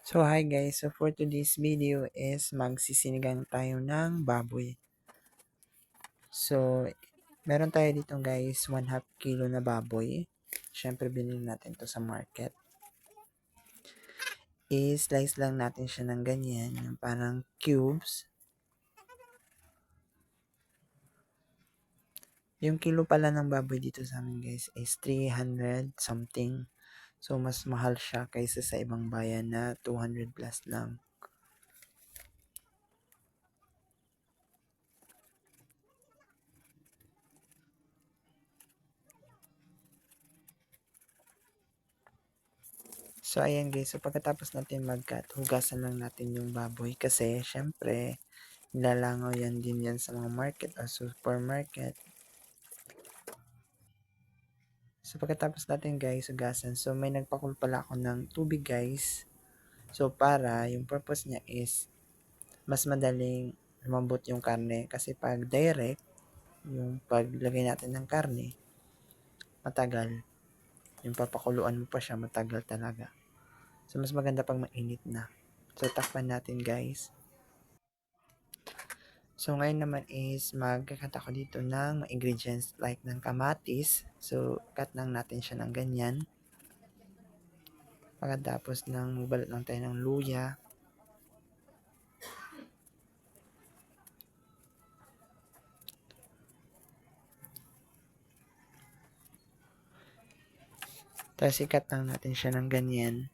So hi guys, so for today's video is magsisinigang tayo ng baboy. So meron tayo dito guys 1/2 kilo na baboy. Syempre binili natin to sa market. I-slice lang natin siya ng ganyan, yung parang cubes. Yung kilo pala ng baboy dito sa amin guys is 300 something. So mas mahal siya kaysa sa ibang bayan na 200 plus lang. So, ayan guys. So, pagkatapos natin mag-cut, hugasan lang natin yung baboy kasi, syempre, nilalangaw yan din yan sa mga market o supermarket. So, pagkatapos natin guys, hugasan. So, may nagpakul pala ako ng tubig guys. So, para yung purpose niya is mas madaling lumambot yung karne. Kasi pag direct, yung paglagay natin ng karne, matagal. Yung papakuluan mo pa siya, matagal talaga. So, mas maganda pag mainit na. So, takpan natin guys. So, ngayon naman is magkakat ako dito ng ingredients like ng kamatis. So, cut lang natin siya ng ganyan. Pagkatapos ng magbalot lang tayo ng luya. Tapos, ikat lang natin siya ng ganyan.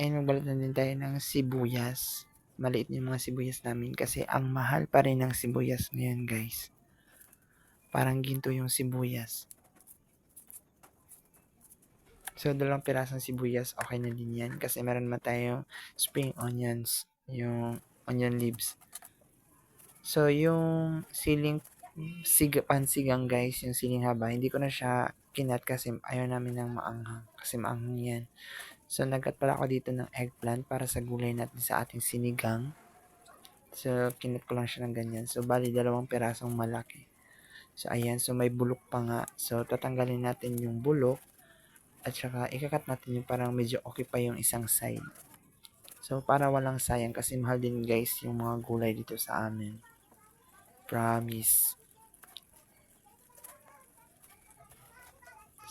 And magbalot na din tayo ng sibuyas. Maliit yung mga sibuyas namin kasi ang mahal pa rin ng sibuyas ngayon guys. Parang ginto yung sibuyas. So, 2 pirasong sibuyas, okay na din yan. Kasi meron naman tayong spring onions, yung onion leaves. So, yung pansigang guys, yung siling haba, hindi ko na siya kinat kasi ayaw namin ng maanghang. Kasi maanghang yan. So, nagkat pala ako dito ng eggplant para sa gulay natin sa ating sinigang. So, kinat ko lang siya ng ganyan. So, bali 2 pirasong malaki. So, ayan. So, may bulok pa nga. So, tatanggalin natin yung bulok. At saka, ikakat natin yung parang medyo okay pa yung isang side. So, para walang sayang kasi mahal din guys yung mga gulay dito sa amin. Promise.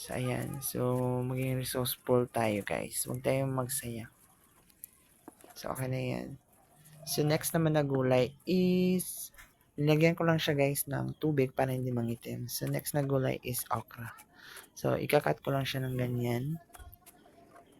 So, ayan. So, maging resourceful tayo guys. Huwag tayong magsaya. So, okay na yan. So, next naman na gulay is nilagyan ko lang siya guys ng tubig para hindi mangitim. So, next na gulay is okra. So, ikakat ko lang siya ng ganyan.